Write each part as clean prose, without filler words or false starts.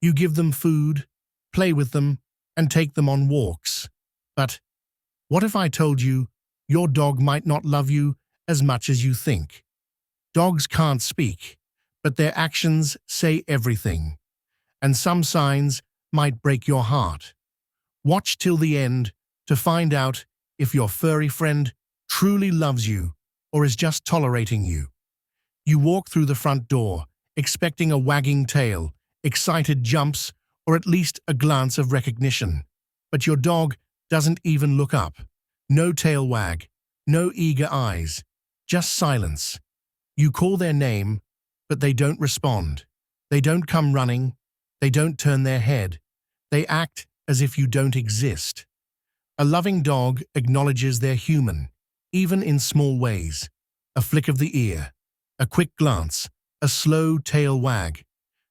You give them food, play with them, and take them on walks. But what if I told you your dog might not love you as much as you think? Dogs can't speak, but their actions say everything, and some signs might break your heart. Watch till the end to find out if your furry friend truly loves you or is just tolerating you. You walk through the front door, expecting a wagging tail, excited jumps, or at least a glance of recognition. But your dog doesn't even look up. No tail wag, no eager eyes, just silence. You call their name, but they don't respond. They don't come running. They don't turn their head. They act as if you don't exist. A loving dog acknowledges they're human, even in small ways. A flick of the ear, a quick glance, a slow tail wag,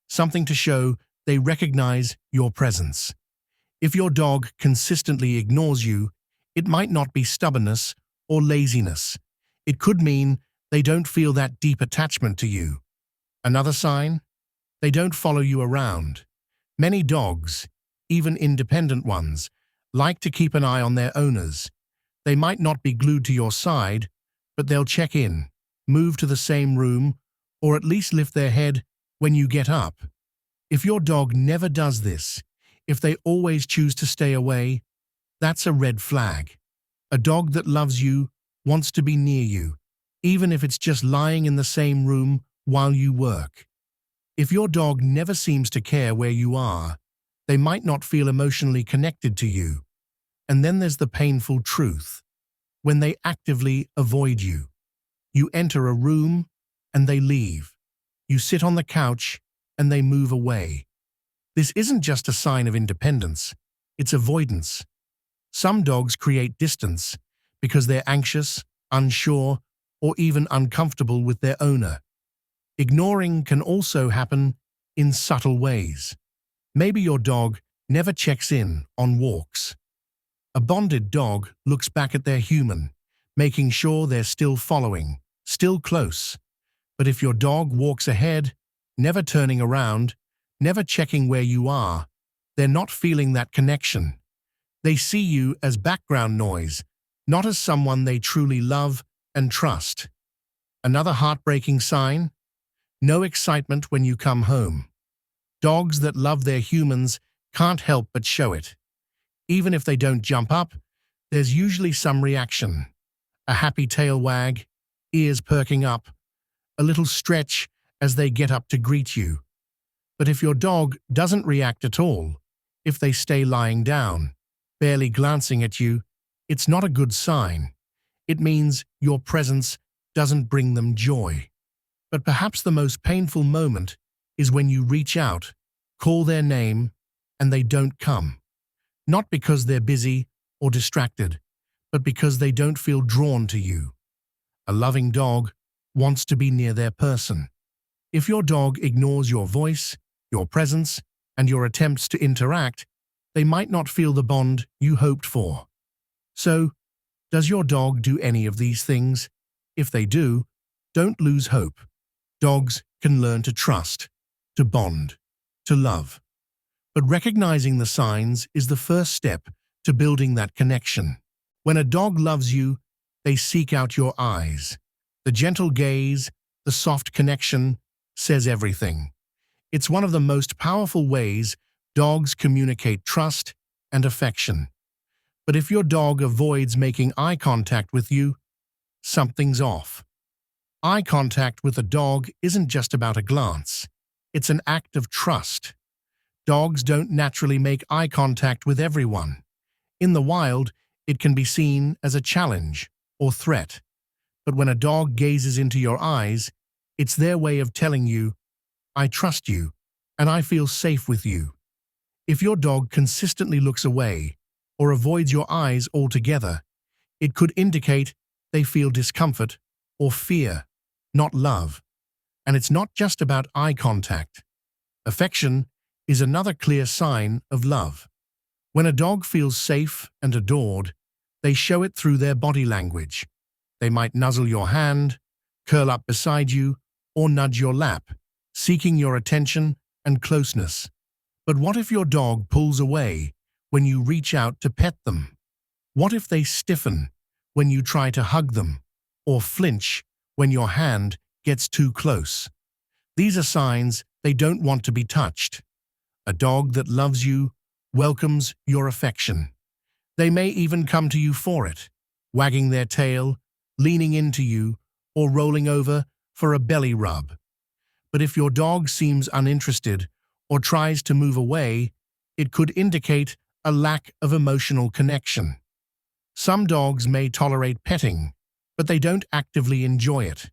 something to show they recognize your presence. If your dog consistently ignores you, it might not be stubbornness or laziness. It could mean they don't feel that deep attachment to you. Another sign? They don't follow you around. Many dogs, even independent ones, like to keep an eye on their owners. They might not be glued to your side, but they'll check in, move to the same room, or at least lift their head when you get up. If your dog never does this, if they always choose to stay away, that's a red flag. A dog that loves you wants to be near you, even if it's just lying in the same room while you work. If your dog never seems to care where you are, they might not feel emotionally connected to you. And then there's the painful truth. When they actively avoid you, you enter a room and they leave. You sit on the couch and they move away. This isn't just a sign of independence, it's avoidance. Some dogs create distance because they're anxious, unsure, or even uncomfortable with their owner. Ignoring can also happen in subtle ways. Maybe your dog never checks in on walks. A bonded dog looks back at their human, making sure they're still following, still close. But if your dog walks ahead, never turning around, never checking where you are, they're not feeling that connection. They see you as background noise, not as someone they truly love and trust. Another heartbreaking sign? No excitement when you come home. Dogs that love their humans can't help but show it. Even if they don't jump up, there's usually some reaction. A happy tail wag, ears perking up, a little stretch as they get up to greet you. But if your dog doesn't react at all, if they stay lying down, barely glancing at you, it's not a good sign. It means your presence doesn't bring them joy. But perhaps the most painful moment is when you reach out, call their name, and they don't come. Not because they're busy or distracted, but because they don't feel drawn to you. A loving dog wants to be near their person. If your dog ignores your voice, your presence, and your attempts to interact, they might not feel the bond you hoped for. So, does your dog do any of these things? If they do, don't lose hope. Dogs can learn to trust, to bond, to love. But recognizing the signs is the first step to building that connection. When a dog loves you, they seek out your eyes. The gentle gaze, the soft connection, says everything. It's one of the most powerful ways dogs communicate trust and affection. But if your dog avoids making eye contact with you, something's off. Eye contact with a dog isn't just about a glance. It's an act of trust. Dogs don't naturally make eye contact with everyone. In the wild, it can be seen as a challenge or threat. But when a dog gazes into your eyes, it's their way of telling you, I trust you, and I feel safe with you. If your dog consistently looks away or avoids your eyes altogether, it could indicate they feel discomfort or fear, not love. And it's not just about eye contact. Affection is another clear sign of love. When a dog feels safe and adored, they show it through their body language. They might nuzzle your hand, curl up beside you, or nudge your lap, seeking your attention and closeness. But what if your dog pulls away when you reach out to pet them? What if they stiffen when you try to hug them, or flinch when your hand gets too close? These are signs they don't want to be touched. A dog that loves you welcomes your affection. They may even come to you for it, wagging their tail, leaning into you, or rolling over for a belly rub. But if your dog seems uninterested or tries to move away, it could indicate a lack of emotional connection. Some dogs may tolerate petting, but they don't actively enjoy it.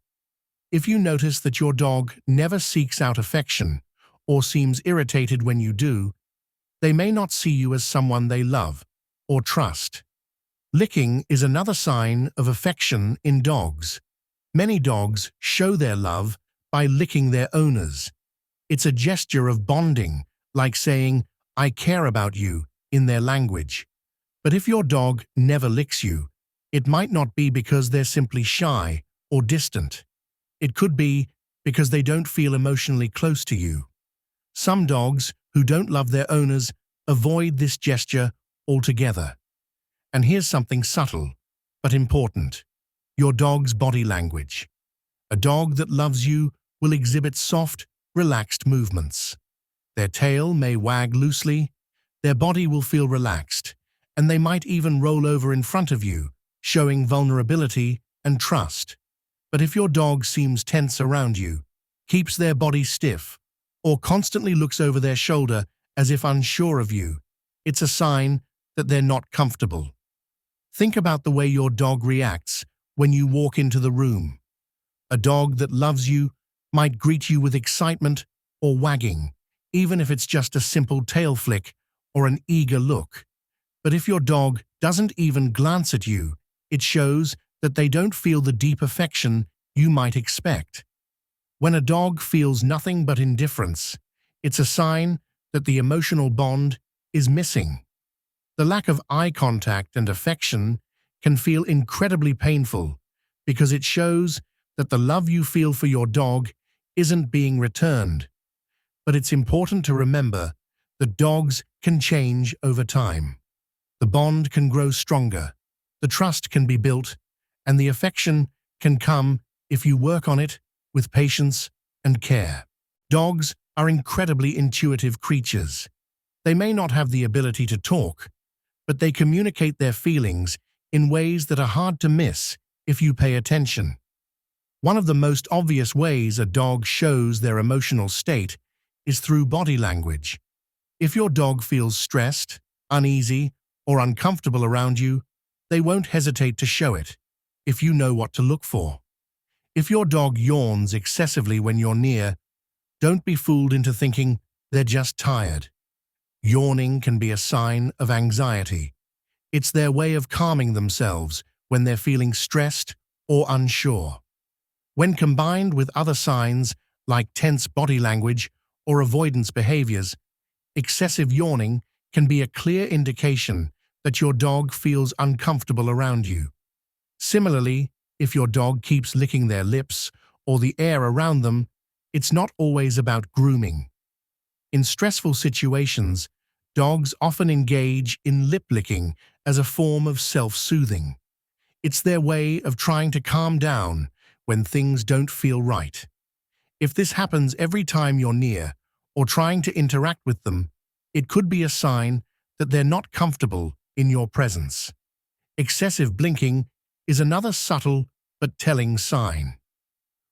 If you notice that your dog never seeks out affection or seems irritated when you do, they may not see you as someone they love or trust. Licking is another sign of affection in dogs. Many dogs show their love by licking their owners. It's a gesture of bonding, like saying, "I care about you," in their language. But if your dog never licks you, it might not be because they're simply shy or distant. It could be because they don't feel emotionally close to you. Some dogs who don't love their owners avoid this gesture altogether. And here's something subtle, but important: your dog's body language. A dog that loves you will exhibit soft, relaxed movements. Their tail may wag loosely, their body will feel relaxed, and they might even roll over in front of you, showing vulnerability and trust. But if your dog seems tense around you, keeps their body stiff, or constantly looks over their shoulder as if unsure of you, it's a sign that they're not comfortable. Think about the way your dog reacts when you walk into the room. A dog that loves you might greet you with excitement or wagging, even if it's just a simple tail flick or an eager look. But if your dog doesn't even glance at you, it shows that they don't feel the deep affection you might expect. When a dog feels nothing but indifference, it's a sign that the emotional bond is missing. The lack of eye contact and affection can feel incredibly painful because it shows that the love you feel for your dog isn't being returned. But it's important to remember that dogs can change over time. The bond can grow stronger, the trust can be built, and the affection can come if you work on it with patience and care. Dogs are incredibly intuitive creatures. They may not have the ability to talk, but they communicate their feelings in ways that are hard to miss if you pay attention. One of the most obvious ways a dog shows their emotional state is through body language. If your dog feels stressed, uneasy, or uncomfortable around you, they won't hesitate to show it, if you know what to look for. If your dog yawns excessively when you're near, don't be fooled into thinking they're just tired. Yawning can be a sign of anxiety. It's their way of calming themselves when they're feeling stressed or unsure. When combined with other signs like tense body language or avoidance behaviors, excessive yawning can be a clear indication that your dog feels uncomfortable around you. Similarly, if your dog keeps licking their lips or the air around them, it's not always about grooming. In stressful situations, dogs often engage in lip licking as a form of self-soothing. It's their way of trying to calm down when things don't feel right. If this happens every time you're near or trying to interact with them, it could be a sign that they're not comfortable in your presence. Excessive blinking is another subtle but telling sign.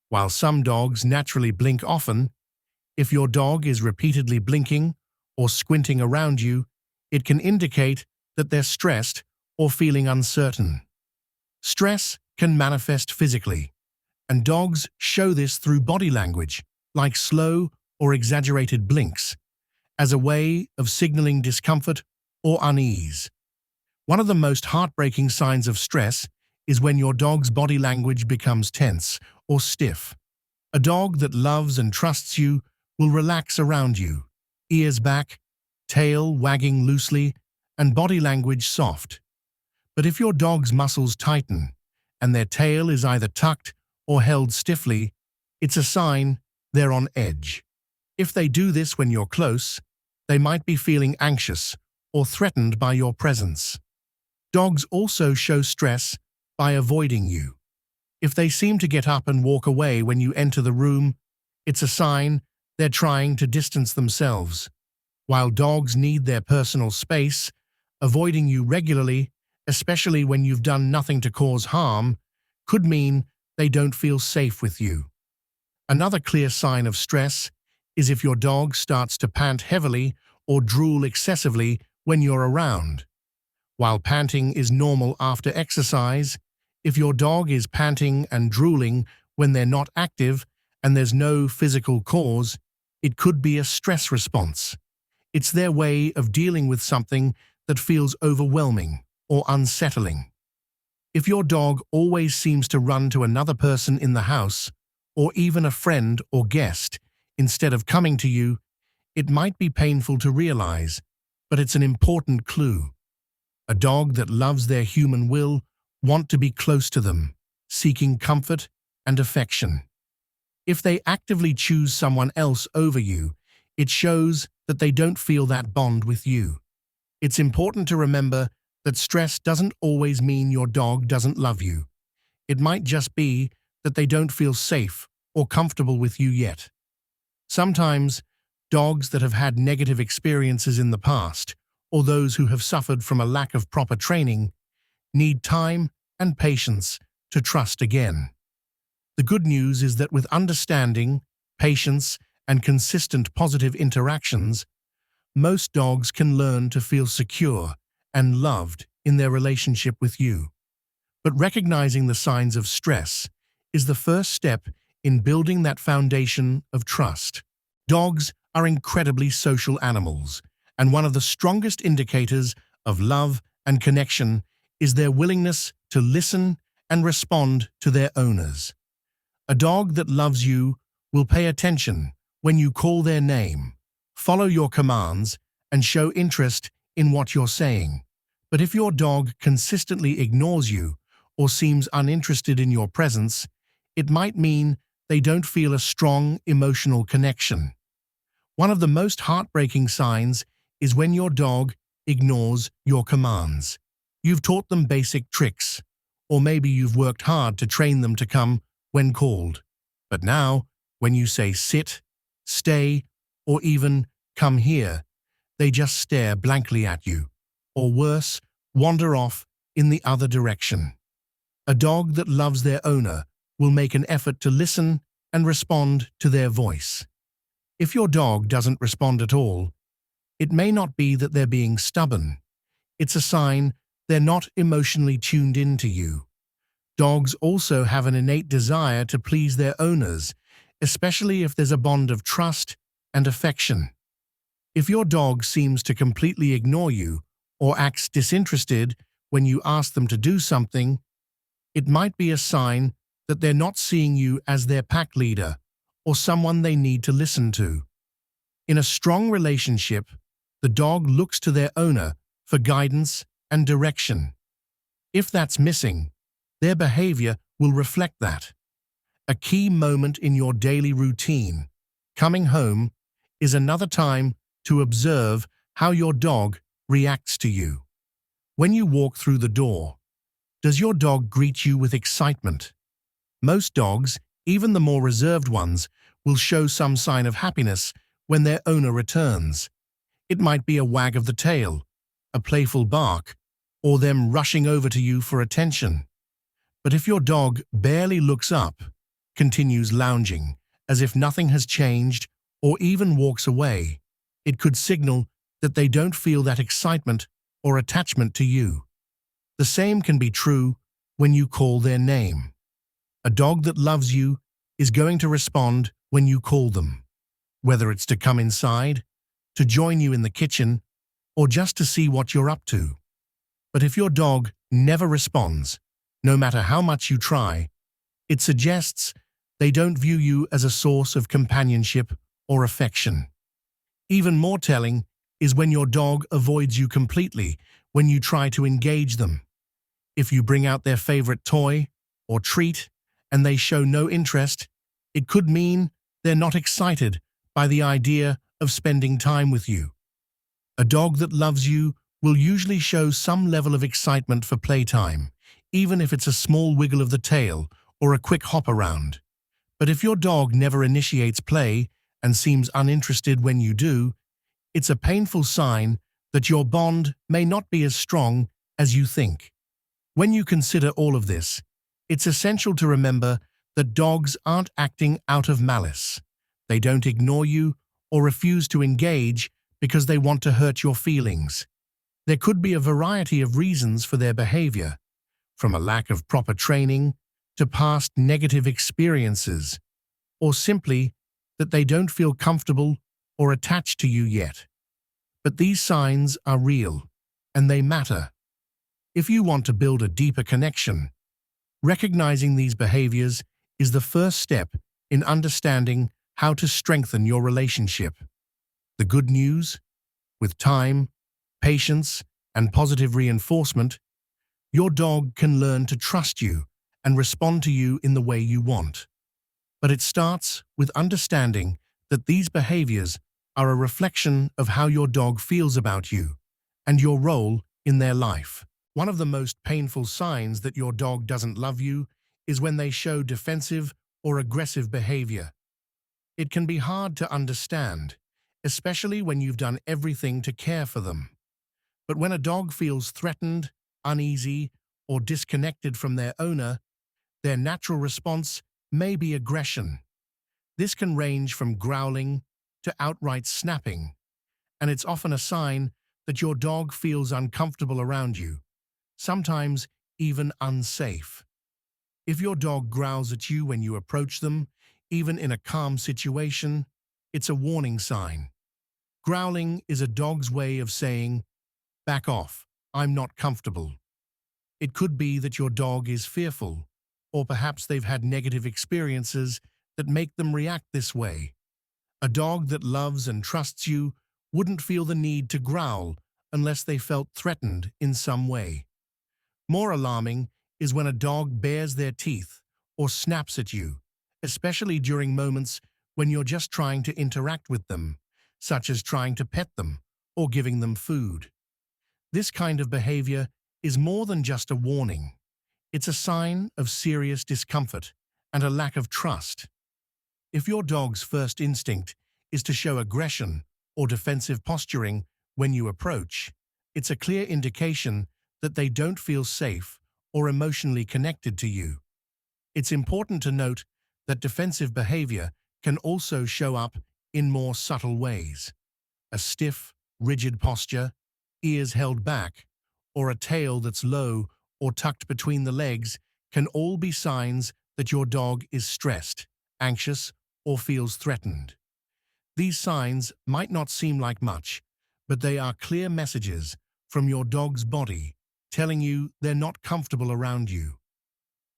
While some dogs naturally blink often, if your dog is repeatedly blinking or squinting around you, it can indicate that they're stressed or feeling uncertain. Stress can manifest physically, and dogs show this through body language, like slow or exaggerated blinks, as a way of signaling discomfort or unease. One of the most heartbreaking signs of stress is when your dog's body language becomes tense or stiff. A dog that loves and trusts you will relax around you, ears back, tail wagging loosely, and body language soft. But if your dog's muscles tighten and their tail is either tucked or held stiffly, it's a sign they're on edge. If they do this when you're close, They might be feeling anxious or threatened by your presence. Dogs also show stress by avoiding you. If they seem to get up and walk away when you enter the room, it's a sign they're trying to distance themselves. While dogs need their personal space, avoiding you regularly, especially when you've done nothing to cause harm, could mean they don't feel safe with you. Another clear sign of stress is if your dog starts to pant heavily or drool excessively when you're around. While panting is normal after exercise, if your dog is panting and drooling when they're not active and there's no physical cause, it could be a stress response. It's their way of dealing with something that feels overwhelming or unsettling. If your dog always seems to run to another person in the house, or even a friend or guest, instead of coming to you, it might be painful to realize, but it's an important clue. A dog that loves their human will want to be close to them, seeking comfort and affection. If they actively choose someone else over you, it shows that they don't feel that bond with you. It's important to remember that stress doesn't always mean your dog doesn't love you. It might just be that they don't feel safe or comfortable with you yet. Sometimes, dogs that have had negative experiences in the past, or those who have suffered from a lack of proper training, need time and patience to trust again. The good news is that with understanding, patience, and consistent positive interactions, most dogs can learn to feel secure and loved in their relationship with you. But recognizing the signs of stress is the first step in building that foundation of trust. Dogs are incredibly social animals, and one of the strongest indicators of love and connection is their willingness to listen and respond to their owners. A dog that loves you will pay attention when you call their name, follow your commands, and show interest in what you're saying. But if your dog consistently ignores you or seems uninterested in your presence, it might mean they don't feel a strong emotional connection. One of the most heartbreaking signs is when your dog ignores your commands. You've taught them basic tricks, or maybe you've worked hard to train them to come when called. But now, when you say sit, stay, or even come here, they just stare blankly at you, or worse, wander off in the other direction. A dog that loves their owner will make an effort to listen and respond to their voice. If your dog doesn't respond at all, it may not be that they're being stubborn. It's a sign they're not emotionally tuned in to you. Dogs also have an innate desire to please their owners, especially if there's a bond of trust and affection. If your dog seems to completely ignore you or acts disinterested when you ask them to do something, it might be a sign that they're not seeing you as their pack leader or someone they need to listen to. In a strong relationship, the dog looks to their owner for guidance and direction. If that's missing, their behavior will reflect that. A key moment in your daily routine, coming home, is another time to observe how your dog reacts to you. When you walk through the door, does your dog greet you with excitement? Most dogs, even the more reserved ones, will show some sign of happiness when their owner returns. It might be a wag of the tail, a playful bark, or them rushing over to you for attention. But if your dog barely looks up, continues lounging as if nothing has changed, or even walks away, it could signal that they don't feel that excitement or attachment to you. The same can be true when you call their name. A dog that loves you is going to respond when you call them, whether it's to come inside, to join you in the kitchen, or just to see what you're up to. But if your dog never responds, no matter how much you try, it suggests they don't view you as a source of companionship or affection. Even more telling is when your dog avoids you completely when you try to engage them. If you bring out their favorite toy or treat and they show no interest, it could mean they're not excited by the idea of spending time with you. A dog that loves you will usually show some level of excitement for playtime, even if it's a small wiggle of the tail or a quick hop around. But if your dog never initiates play and seems uninterested when you do, it's a painful sign that your bond may not be as strong as you think. When you consider all of this, it's essential to remember that dogs aren't acting out of malice. They don't ignore you or refuse to engage because they want to hurt your feelings. There could be a variety of reasons for their behavior, from a lack of proper training to past negative experiences, or simply that they don't feel comfortable or attached to you yet. But these signs are real, and they matter. If you want to build a deeper connection, recognizing these behaviors is the first step in understanding how to strengthen your relationship. The good news? With time, patience, and positive reinforcement, your dog can learn to trust you and respond to you in the way you want. But it starts with understanding that these behaviors are a reflection of how your dog feels about you and your role in their life. One of the most painful signs that your dog doesn't love you is when they show defensive or aggressive behavior. It can be hard to understand, especially when you've done everything to care for them. But when a dog feels threatened, uneasy, or disconnected from their owner, their natural response may be aggression. This can range from growling to outright snapping, and it's often a sign that your dog feels uncomfortable around you, sometimes even unsafe. If your dog growls at you when you approach them, even in a calm situation, it's a warning sign. Growling is a dog's way of saying, "Back off, I'm not comfortable." It could be that your dog is fearful, or perhaps they've had negative experiences that make them react this way. A dog that loves and trusts you wouldn't feel the need to growl unless they felt threatened in some way. More alarming is when a dog bares their teeth or snaps at you, especially during moments when you're just trying to interact with them, such as trying to pet them or giving them food. This kind of behavior is more than just a warning. It's a sign of serious discomfort and a lack of trust. If your dog's first instinct is to show aggression or defensive posturing when you approach, it's a clear indication that they don't feel safe or emotionally connected to you. It's important to note that defensive behavior can also show up in more subtle ways. A stiff, rigid posture, ears held back, or a tail that's low or tucked between the legs can all be signs that your dog is stressed, anxious, or feels threatened. These signs might not seem like much, but they are clear messages from your dog's body telling you they're not comfortable around you.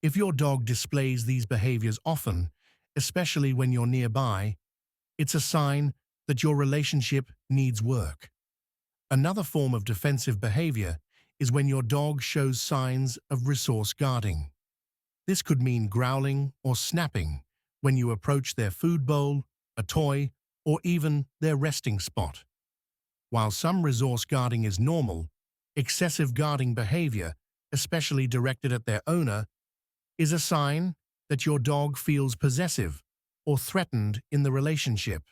If your dog displays these behaviors often, especially when you're nearby, it's a sign that your relationship needs work. Another form of defensive behavior is when your dog shows signs of resource guarding. This could mean growling or snapping when you approach their food bowl, a toy, or even their resting spot. While some resource guarding is normal, excessive guarding behavior, especially directed at their owner, is a sign that your dog feels possessive or threatened in the relationship.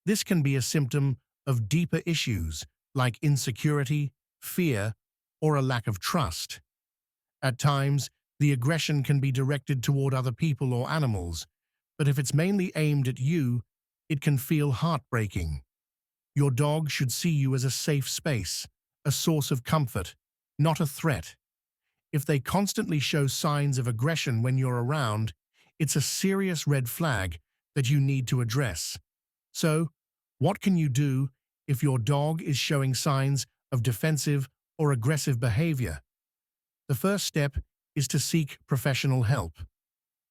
This can be a symptom of deeper issues like insecurity, fear, or a lack of trust. At times, the aggression can be directed toward other people or animals, but if it's mainly aimed at you, it can feel heartbreaking. Your dog should see you as a safe space, a source of comfort, not a threat. If they constantly show signs of aggression when you're around, it's a serious red flag that you need to address. So, what can you do if your dog is showing signs of defensive or aggressive behavior? The first step is to seek professional help.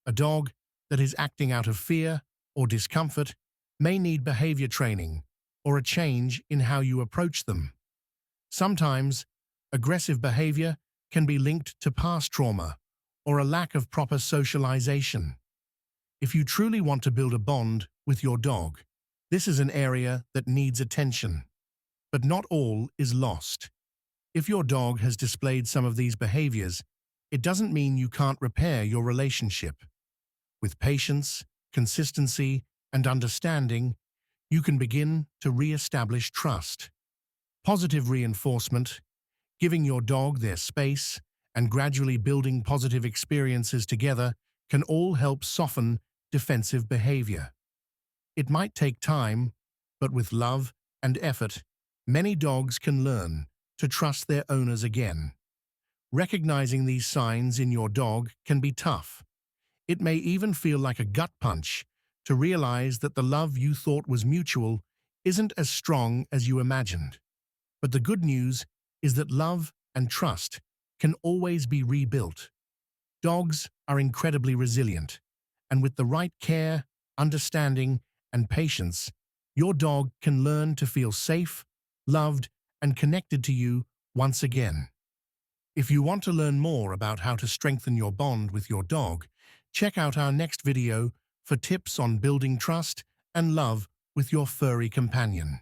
A dog that is acting out of fear or discomfort may need behavior training or a change in how you approach them. Sometimes, aggressive behavior can be linked to past trauma or a lack of proper socialization. If you truly want to build a bond with your dog, this is an area that needs attention. But not all is lost. If your dog has displayed some of these behaviors, it doesn't mean you can't repair your relationship. With patience, consistency, and understanding, you can begin to re-establish trust. Positive reinforcement, giving your dog their space, and gradually building positive experiences together can all help soften defensive behavior. It might take time, but with love and effort, many dogs can learn to trust their owners again. Recognizing these signs in your dog can be tough. It may even feel like a gut punch to realize that the love you thought was mutual isn't as strong as you imagined. But the good news is that love and trust can always be rebuilt. Dogs are incredibly resilient, and with the right care, understanding, and patience, your dog can learn to feel safe, loved, and connected to you once again. If you want to learn more about how to strengthen your bond with your dog, check out our next video for tips on building trust and love with your furry companion.